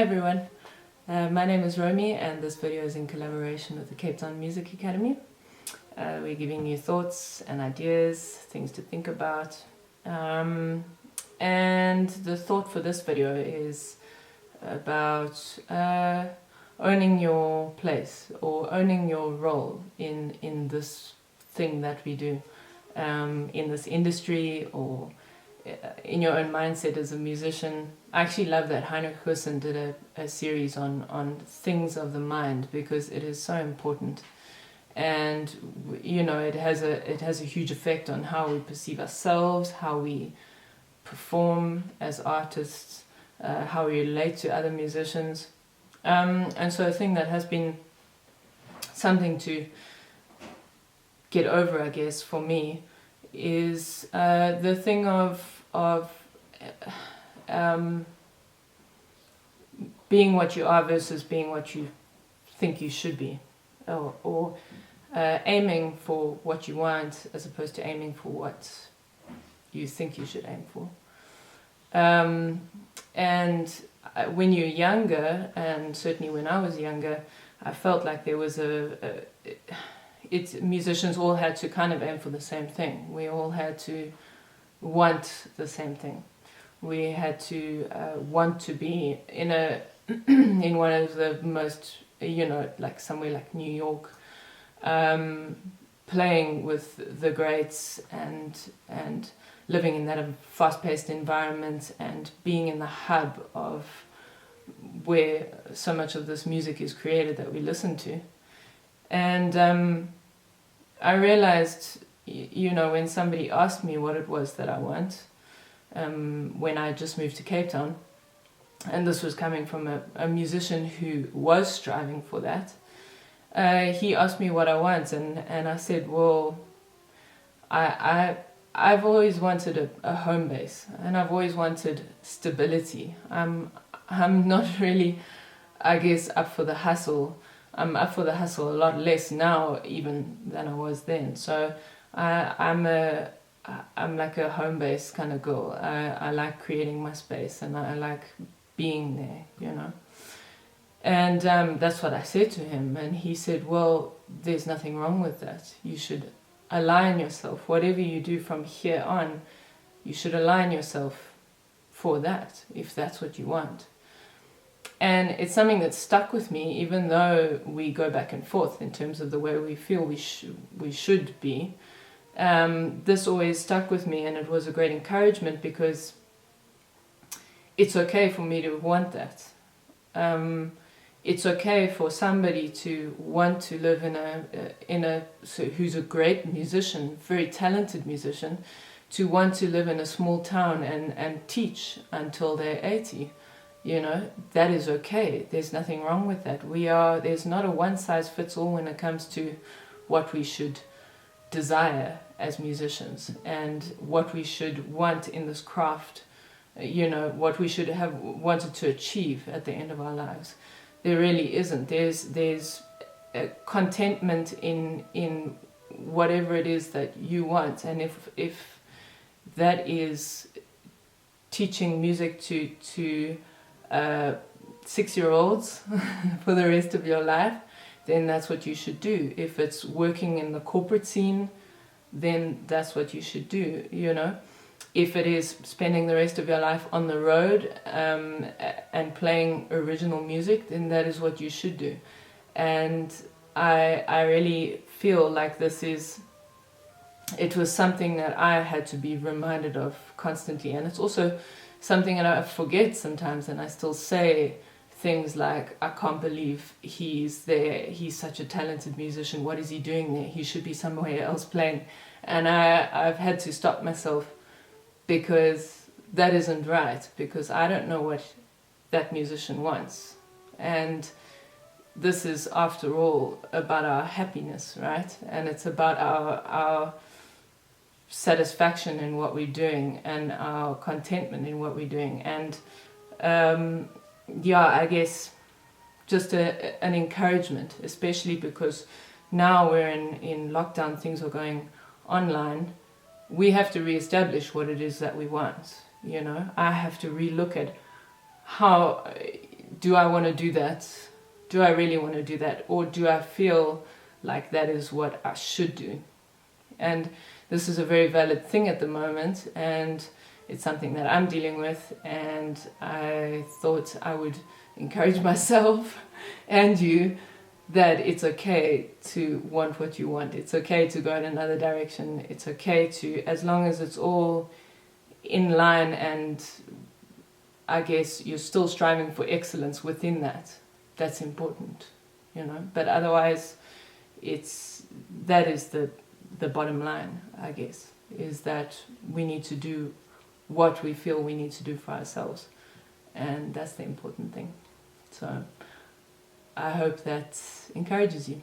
everyone, my name is Romy and this video is in collaboration with the Cape Town Music Academy. We're giving you thoughts and ideas, things to think about, and the thought for this video is about owning your place or owning your role in this thing that we do, in this industry or in your own mindset as a musician. I actually love that Heinrich Goosen did a series on things of the mind, because it is so important, and you know, it has a huge effect on how we perceive ourselves, how we perform as artists, how we relate to other musicians, and so a thing that has been something to get over, I guess, for me, is the thing of being what you are versus being what you think you should be, or aiming for what you want as opposed to aiming for what you think you should aim for. And when you're younger, and certainly when I was younger, I felt like there was musicians all had to kind of aim for the same thing. We all had to want the same thing. We had to want to be in in one of the most, you know, like somewhere like New York, playing with the greats and living in that fast-paced environment and being in the hub of where so much of this music is created that we listen to. And I realized, you know, when somebody asked me what it was that I want, when I just moved to Cape Town, and this was coming from a musician who was striving for that, he asked me what I want, and I said, well, I've always wanted a home base, and I've always wanted stability. I'm not really, I guess, up for the hustle. I'm up for the hustle a lot less now even than I was then. So I'm like a home base kind of girl. I like creating my space, and I like being there, you know. And that's what I said to him, and he said, well, there's nothing wrong with that. You should align yourself. Whatever you do from here on, you should align yourself for that, if that's what you want. And it's something that stuck with me, even though we go back and forth in terms of the way we feel we should be. This always stuck with me, and it was a great encouragement, because it's okay for me to want that. It's okay for somebody to want to live who's a great musician, very talented musician, to want to live in a small town and teach until they're 80. You know, that is okay. There's nothing wrong with that. There's not a one-size-fits-all when it comes to what we should desire as musicians and what we should want in this craft, you know, what we should have wanted to achieve at the end of our lives. There really isn't. There's a contentment in whatever it is that you want, and if that is teaching music to 6-year-olds for the rest of your life, then that's what you should do. If it's working in the corporate scene, then that's what you should do, you know. If it is spending the rest of your life on the road and playing original music, then that is what you should do. And I really feel like it was something that I had to be reminded of constantly, and it's also something that I forget sometimes, and I still say things like, I can't believe he's there, he's such a talented musician, what is he doing there? He should be somewhere else playing. And I've had to stop myself, because that isn't right, because I don't know what that musician wants. And this is, after all, about our happiness, right? And it's about our satisfaction in what we're doing and our contentment in what we're doing. And yeah, I guess just an encouragement, especially because now we're in lockdown, things are going online. We have to reestablish what it is that we want, you know. I have to relook at how do I want to do that? Do I really want to do that? Or do I feel like that is what I should do? And this is a very valid thing at the moment, and it's something that I'm dealing with, and I thought I would encourage myself and you that it's okay to want what you want. It's okay to go in another direction. It's okay to, as long as it's all in line and I guess you're still striving for excellence within that. That's important, you know. But otherwise, that is the bottom line, I guess, is that we need to do what we feel we need to do for ourselves, and that's the important thing. So I hope that encourages you.